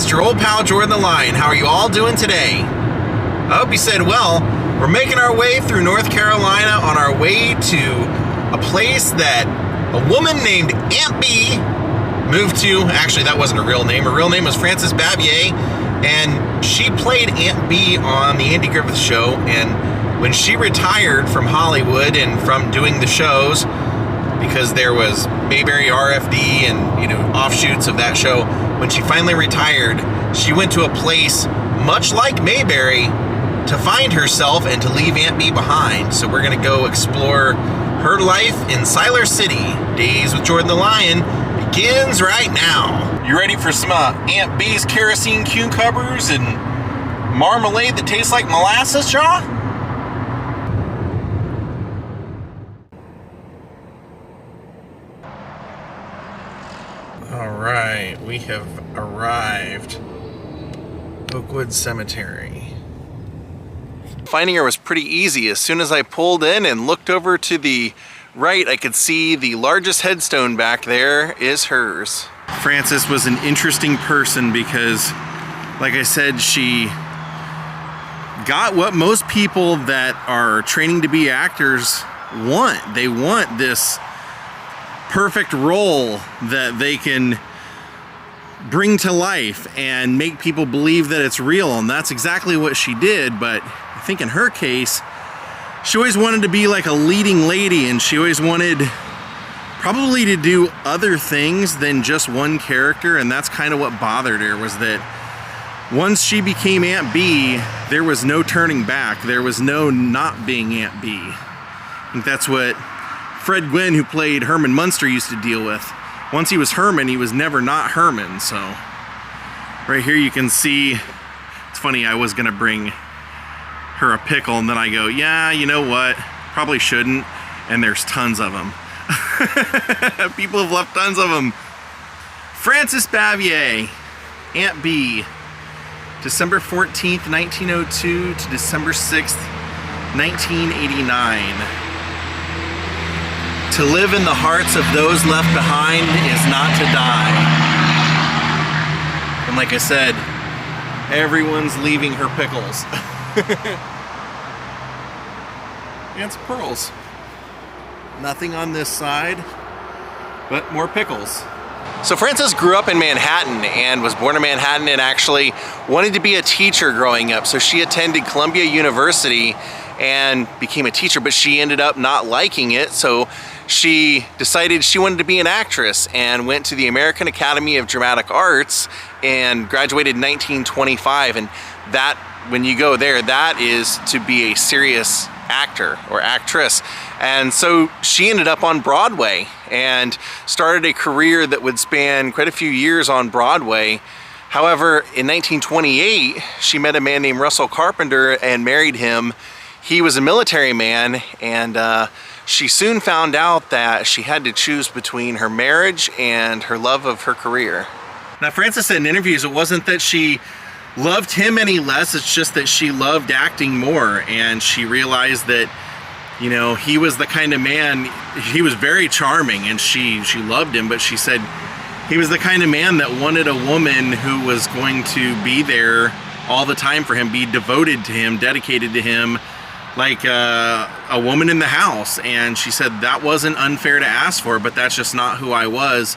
friends, it's your old pal Jordan the Lion. How are you all doing today? I hope you said well. We're making our way through North Carolina on our way to a place that a woman named Aunt B moved to. Actually, that wasn't her real name. Her real name was Frances BAVIER, and she played Aunt B on the Andy Griffith Show. And when she retired from Hollywood and from doing the shows, because there was Mayberry RFD and, you know, offshoots of that show, when she finally retired, she went to a place much like Mayberry to find herself and to leave Aunt B behind. So we're gonna go explore her life in Siler City. Daze with Jordan the Lion begins right now. You ready for some Aunt B's kerosene cucumbers and marmalade that tastes like molasses, y'all? All right, we have arrived. Oakwood Cemetery. Finding her was pretty easy. As soon as I pulled in and looked over to the right, I could see the largest headstone back there is hers. Frances was an interesting person because, like I said, she got what most people that are training to be actors want. They want this perfect role that they can bring to life and make people believe that it's real, and that's exactly what she did. But I think in her case, she always wanted to be like a leading lady, and she always wanted probably to do other things than just one character, and that's kind of what bothered her, was that once she became Aunt B, there was no turning back. There was no not being Aunt B. I think that's what Fred Gwynne, who played Herman Munster, used to deal with. Once he was Herman, he was never not Herman. So right here you can see, it's funny, I was gonna bring her a pickle, and then I go, yeah, you know what, probably shouldn't, and there's tons of them. People have left tons of them. Frances BAVIER, Aunt B, December 14th, 1902 to December 6th, 1989. To live in the hearts of those left behind is not to die. And like I said, everyone's leaving her pickles. And some pearls. Nothing on this side, but more pickles. So Frances grew up in Manhattan and was born in Manhattan, and actually wanted to be a teacher growing up. So she attended Columbia University and became a teacher, but she ended up not liking it. So she decided she wanted to be an actress and went to the American Academy of Dramatic Arts and graduated in 1925. And that, when you go there, that is to be a serious actor or actress. And so she ended up on Broadway and started a career that would span quite a few years on Broadway. However, in 1928, she met a man named Russell Carpenter and married him. He was a military man, and she soon found out that she had to choose between her marriage and her love of her career. Now, Frances said in interviews, it wasn't that she loved him any less, it's just that she loved acting more, and she realized that, you know, he was the kind of man, he was very charming, and she loved him, but she said he was the kind of man that wanted a woman who was going to be there all the time for him, be devoted to him, dedicated to him, like a woman in the house. And she said that wasn't unfair to ask for, but that's just not who I was.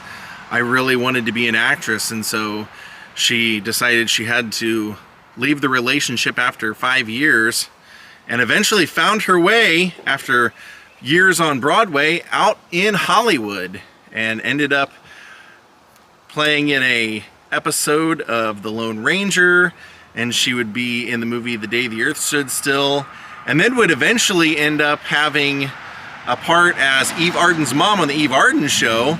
I really wanted to be an actress, and so she decided she had to leave the relationship after 5 years, and eventually found her way, after years on Broadway, out in Hollywood, and ended up playing in a episode of The Lone Ranger, and she would be in the movie The Day the Earth Stood Still, and then would eventually end up having a part as Eve Arden's mom on the Eve Arden Show,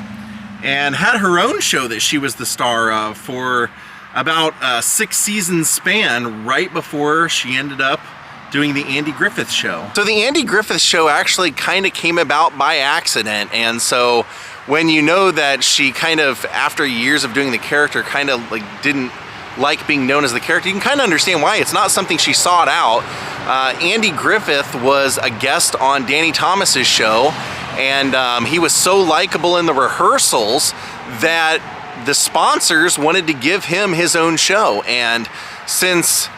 and had her own show that she was the star of for about a 6-season span right before she ended up doing the Andy Griffith Show. So the Andy Griffith Show actually kind of came about by accident, and so when you know that she kind of, after years of doing the character, kind of like didn't like being known as the character, you can kind of understand why. It's not something she sought out. Andy Griffith was a guest on Danny Thomas's show, and he was so likable in the rehearsals that the sponsors wanted to give him his own show. And since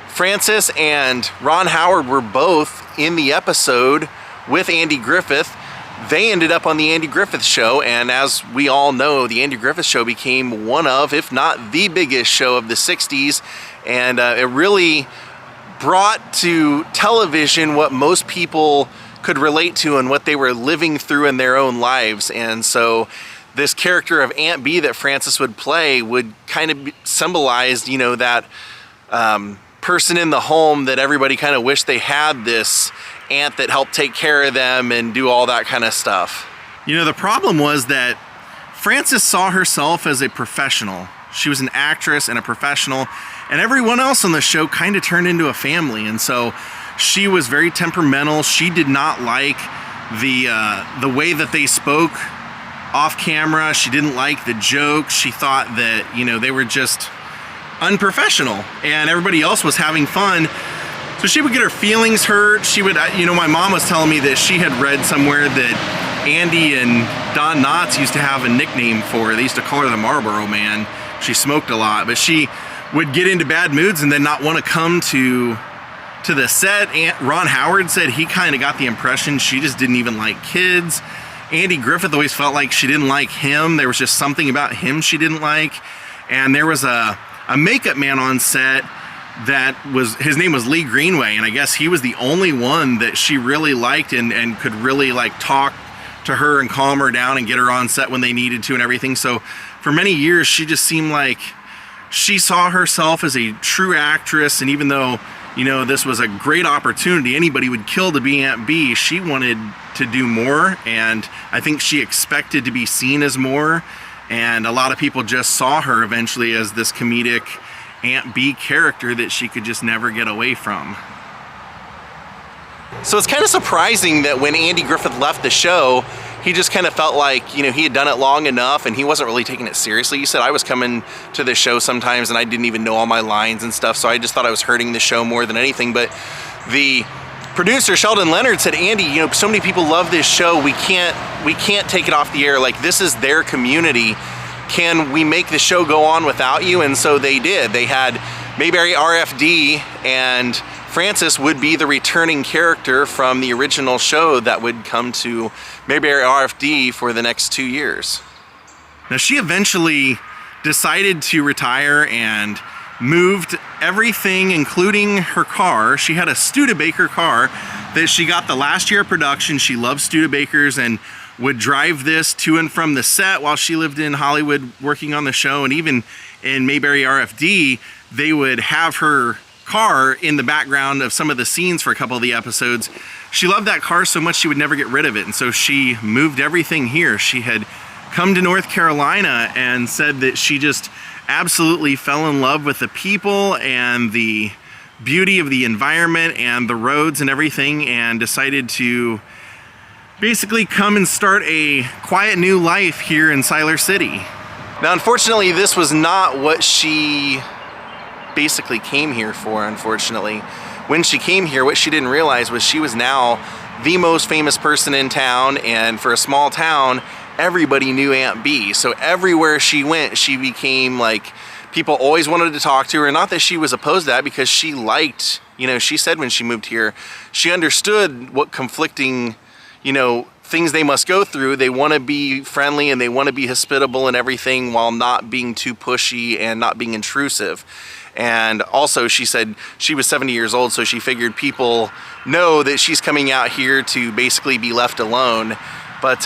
Frances and Ron Howard were both in the episode with Andy Griffith, they ended up on the Andy Griffith Show, and as we all know, the Andy Griffith Show became one of, if not the biggest show of the 60s, and it really brought to television what most people could relate to and what they were living through in their own lives. And so this character of Aunt Bee that Frances would play would kind of symbolize, you know, that person in the home that everybody kind of wished they had, this aunt that helped take care of them and do all that kind of stuff. You know, the problem was that Frances saw herself as a professional. She was an actress and a professional, and everyone else on the show kind of turned into a family. And so she was very temperamental. She did not like the way that they spoke off camera. She didn't like the jokes. She thought that, you know, they were just unprofessional and everybody else was having fun. So she would get her feelings hurt. She would, you know, my mom was telling me that she had read somewhere that Andy and Don Knotts used to have a nickname for her. They used to call her the Marlboro Man. She smoked a lot, but she would get into bad moods and then not want to come to the set. Ron Howard said he kind of got the impression she just didn't even like kids. Andy Griffith always felt like she didn't like him. There was just something about him she didn't like. And there was a makeup man on set that was, his name was Lee Greenway, and I guess he was the only one that she really liked and could really like talk to her and calm her down and get her on set when they needed to and everything. So for many years she just seemed like she saw herself as a true actress, and even though, you know, this was a great opportunity, anybody would kill to be Aunt Bee, she wanted to do more, and I think she expected to be seen as more. And a lot of people just saw her eventually as this comedic Aunt Bee character that she could just never get away from. So it's kind of surprising that when Andy Griffith left the show, he just kind of felt like, you know, he had done it long enough and he wasn't really taking it seriously. He said, I was coming to the show sometimes and I didn't even know all my lines and stuff, so I just thought I was hurting the show more than anything. But the producer, Sheldon Leonard, said, Andy, you know, so many people love this show, we can't take it off the air. Like, this is their community. Can we make the show go on without you? And so they did. They had Mayberry RFD, and Frances would be the returning character from the original show that would come to Mayberry RFD for the next 2 years. Now, she eventually decided to retire and moved everything, including her car. She had a Studebaker car that she got the last year of production. She loved Studebakers and would drive this to and from the set while she lived in Hollywood working on the show. And even in Mayberry RFD, they would have her car in the background of some of the scenes for a couple of the episodes. She loved that car so much she would never get rid of it, and so she moved everything here. She had come to North Carolina and said that she just absolutely fell in love with the people and the beauty of the environment and the roads and everything, and decided to basically come and start a quiet new life here in Siler City. Now, unfortunately, this was not what she basically came here for, unfortunately. When she came here, what she didn't realize was she was now the most famous person in town, and for a small town, everybody knew Aunt Bee. So everywhere she went, she became like, people always wanted to talk to her. Not that she was opposed to that, because she liked, you know, she said when she moved here, she understood what conflicting, you know, things they must go through. They want to be friendly and they want to be hospitable and everything, while not being too pushy and not being intrusive. And also, she said she was 70 years old, so she figured people know that she's coming out here to basically be left alone. But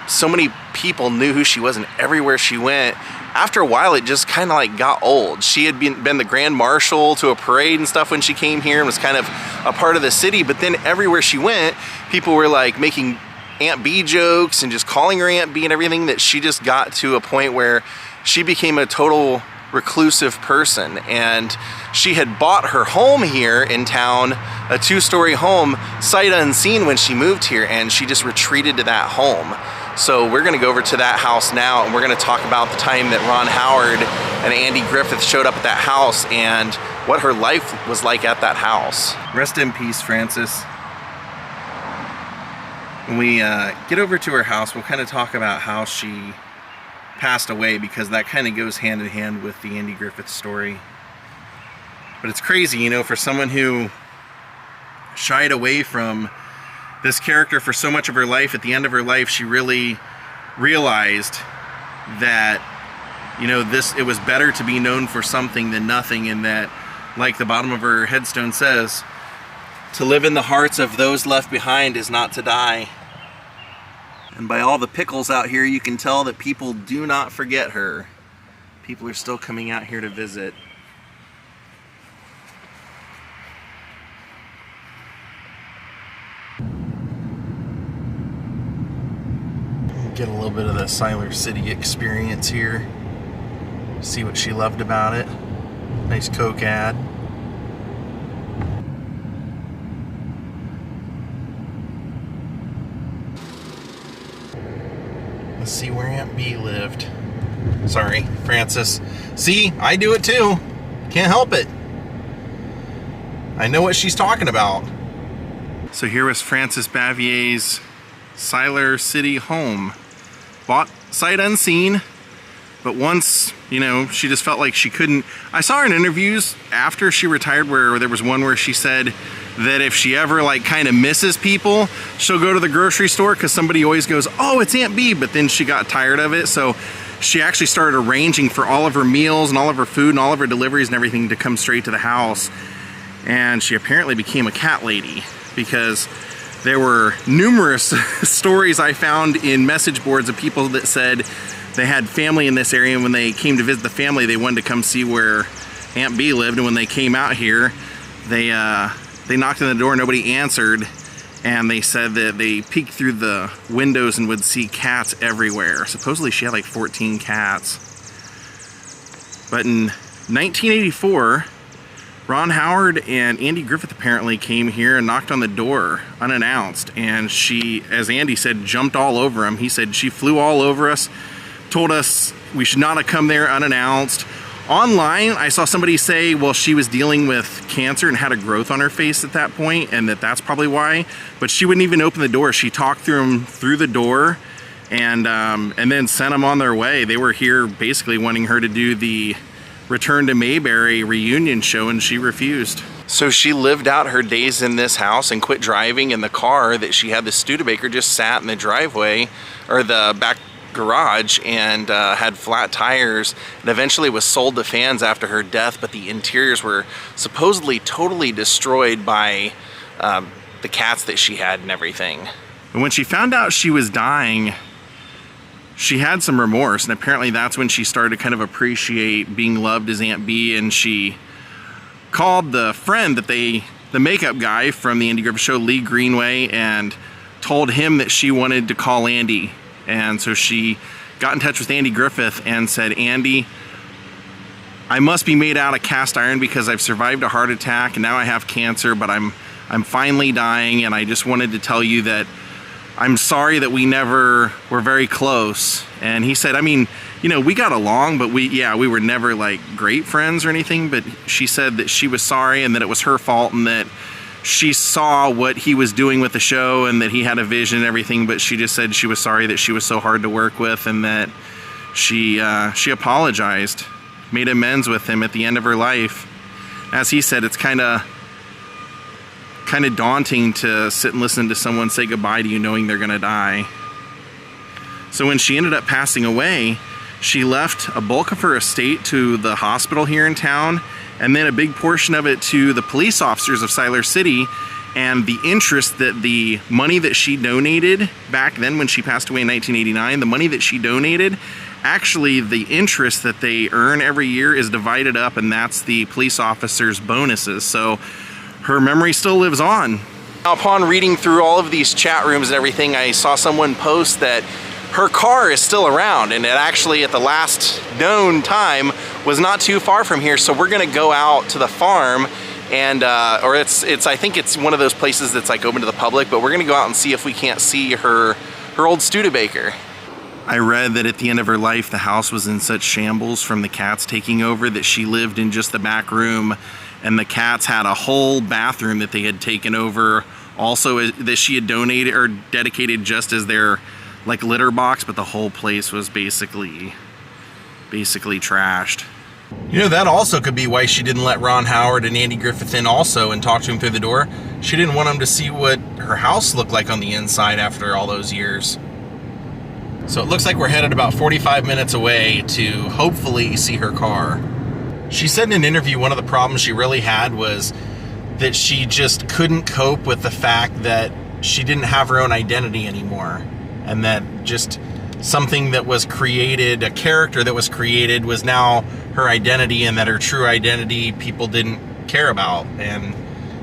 so many people knew who she was, and everywhere she went, after a while, it just kind of like got old. She had been the grand marshal to a parade and stuff when she came here and was kind of a part of the city. But then everywhere she went, people were like making Aunt Bee jokes and just calling her Aunt Bee and everything, that she just got to a point where she became a total reclusive person. And she had bought her home here in town, a 2-story home, sight unseen when she moved here, and she just retreated to that home. So we're gonna go over to that house now, and we're gonna talk about the time that Ron Howard and Andy Griffith showed up at that house and what her life was like at that house. Rest in peace, Frances. When we get over to her house, we'll kind of talk about how she passed away, because that kind of goes hand in hand with the Andy Griffith story. But it's crazy, you know, for someone who shied away from this character for so much of her life, at the end of her life, she really realized that, you know, it was better to be known for something than nothing, and that, like the bottom of her headstone says, to live in the hearts of those left behind is not to die. And by all the pickles out here, you can tell that people do not forget her. People are still coming out here to visit. Get a little bit of the Siler City experience here. See what she loved about it. Nice Coke ad. Let's see where Aunt B lived. Sorry, Francis. See, I do it too. Can't help it. I know what she's talking about. So here was Frances Bavier's Siler City home. Bought sight unseen, but once, you know, she just felt like she couldn't. I saw her in interviews after she retired where there was one where she said that if she ever like kind of misses people, she'll go to the grocery store, because somebody always goes, oh, it's Aunt B, but then she got tired of it. So she actually started arranging for all of her meals and all of her food and all of her deliveries and everything to come straight to the house. And she apparently became a cat lady, because there were numerous stories I found in message boards of people that said they had family in this area, and when they came to visit the family, they wanted to come see where Aunt B lived. And when they came out here, they knocked on the door, nobody answered, and they said that they peeked through the windows and would see cats everywhere. Supposedly she had like 14 cats. But in 1984, Ron Howard and Andy Griffith apparently came here and knocked on the door unannounced, and she, as Andy said, jumped all over him. He said she flew all over us, told us we should not have come there unannounced. Online, I saw somebody say, well, she was dealing with cancer and had a growth on her face at that point, and that's probably why. But she wouldn't even open the door. She talked through them through the door, and then sent them on their way. They were here basically wanting her to do the Return to Mayberry reunion show, and she refused. So she lived out her days in this house and quit driving in the car that she had. The Studebaker just sat in the driveway, or the back garage, and had flat tires, and eventually was sold to fans after her death, but the interiors were supposedly totally destroyed by the cats that she had and everything. And when she found out she was dying, she had some remorse, and apparently that's when she started to kind of appreciate being loved as Aunt B, and she called the friend that the makeup guy from the Andy Griffith Show, Lee Greenway, and told him that she wanted to call Andy. And so she got in touch with Andy Griffith and said, Andy, I must be made out of cast iron because I've survived a heart attack and now I have cancer, but I'm finally dying, and I just wanted to tell you that I'm sorry that we never were very close. And he said, I mean, you know, we got along, but we were never like great friends or anything. But she said that she was sorry and that it was her fault, and that she saw what he was doing with the show and that he had a vision and everything. But she just said she was sorry that she was so hard to work with, and that she apologized, made amends with him at the end of her life. As he said, it's kind of daunting to sit and listen to someone say goodbye to you knowing they're gonna die. So when she ended up passing away, she left a bulk of her estate to the hospital here in town, and then a big portion of it to the police officers of Siler City. And the interest that the money that she donated back then when she passed away in 1989, the money that she donated, actually the interest that they earn every year is divided up, and that's the police officers' bonuses. So her memory still lives on. Now, upon reading through all of these chat rooms and everything, I saw someone post that her car is still around, and it actually at the last known time was not too far from here. So we're gonna go out to the farm, and I think it's one of those places that's like open to the public, but we're gonna go out and see if we can't see her old Studebaker. I read that at the end of her life, the house was in such shambles from the cats taking over that she lived in just the back room, and the cats had a whole bathroom that they had taken over also, that she had donated or dedicated just as their like litter box, but the whole place was basically basically trashed. You know, that also could be why she didn't let Ron Howard and Andy Griffith in also and talk to him through the door. She didn't want him to see what her house looked like on the inside after all those years. So it looks like we're headed about 45 minutes away to hopefully see her car. She said in an interview one of the problems she really had was that she just couldn't cope with the fact that she didn't have her own identity anymore. And that just something that was created, a character that was created, was now her identity, and that her true identity people didn't care about. And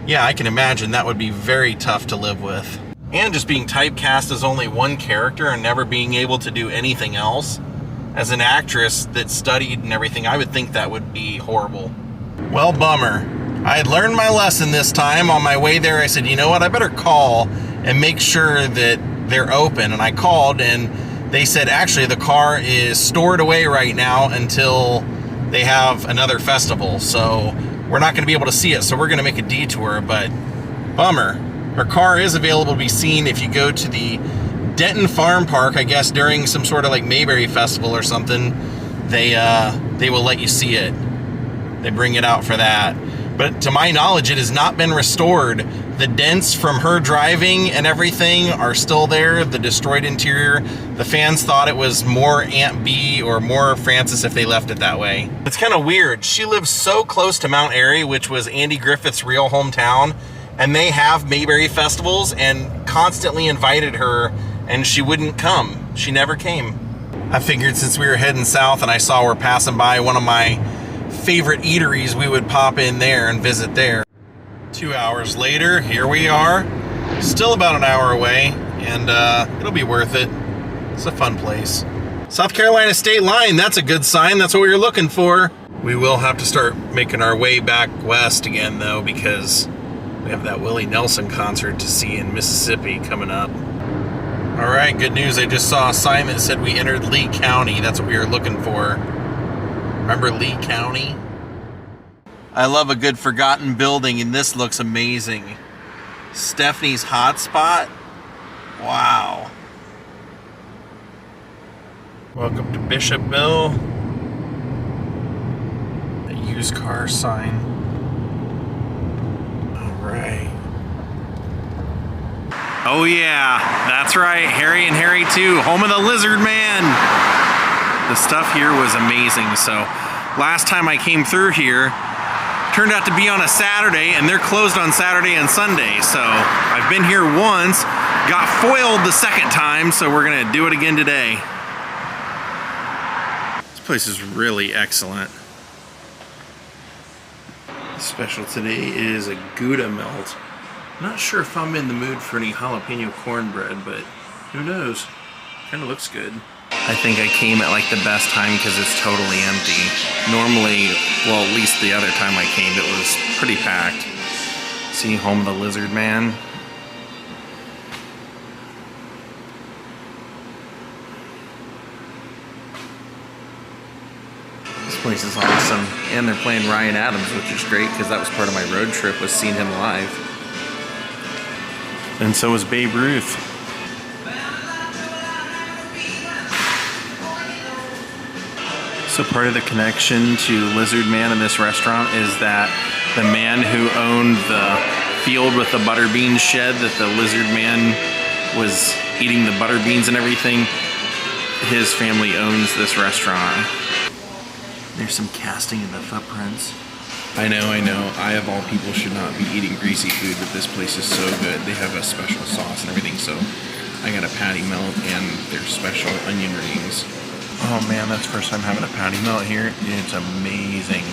yeah, I can imagine that would be very tough to live with. And just being typecast as only one character and never being able to do anything else. As an actress that studied and everything, I would think that would be horrible. Well, bummer. I had learned my lesson this time. On my way there, I said, you know what, I better call and make sure that they're open. And I called, and they said, actually, the car is stored away right now until they have another festival. So we're not going to be able to see it. So we're going to make a detour, but bummer. Her car is available to be seen if you go to the Denton Farm Park, I guess, during some sort of like Mayberry Festival or something. They will let you see it. They bring it out for that. But to my knowledge, it has not been restored. The dents from her driving and everything are still there. The destroyed interior. The fans thought it was more Aunt B or more Frances if they left it that way. It's kind of weird. She lives so close to Mount Airy, which was Andy Griffith's real hometown, and they have Mayberry festivals and constantly invited her, and she wouldn't come. She never came. I figured since we were heading south and I saw her passing by one of my favorite eateries, we would pop in there and visit there. 2 hours later, here we are. Still about an hour away, and it'll be worth it. It's a fun place. South Carolina state line, that's a good sign. That's what we were looking for. We will have to start making our way back west again, though, because we have that Willie Nelson concert to see in Mississippi coming up. All right, good news. I just saw a sign that said we entered Lee County. That's what we were looking for. Remember Lee County? I love a good forgotten building, and this looks amazing. Stephanie's Hotspot. Wow. Welcome to Bishopville. A used car sign. All right. Oh yeah, that's right. Harry and Harry 2, home of the Lizard Man. The stuff here was amazing. So last time I came through here, turned out to be on a Saturday, and they're closed on Saturday and Sunday. So I've been here once, got foiled the second time, so we're gonna do it again today. This place is really excellent. Special today is a Gouda melt. Not sure if I'm in the mood for any jalapeno cornbread, but who knows? Kind of looks good. I think I came at like the best time because it's totally empty. Normally, well, at least the other time I came, it was pretty packed. See, home of the Lizard Man. This place is awesome. And they're playing Ryan Adams, which is great because that was part of my road trip, was seeing him live. And so was Babe Ruth. So part of the connection to Lizard Man in this restaurant is that the man who owned the field with the butter bean shed that the Lizard Man was eating the butter beans and everything, his family owns this restaurant. There's some casting in the footprints. I know. I of all people should not be eating greasy food, but this place is so good. They have a special sauce and everything, so I got a patty melt and their special onion rings. Oh man, that's the first time having a patty melt here. It's amazing.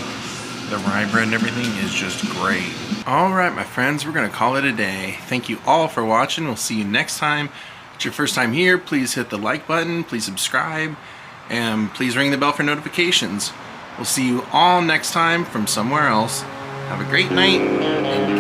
The rye bread and everything is just great. All right, my friends, we're gonna call it a day. Thank you all for watching. We'll see you next time. If it's your first time here, please hit the like button, please subscribe, and please ring the bell for notifications. We'll see you all next time from somewhere else. Have a great night and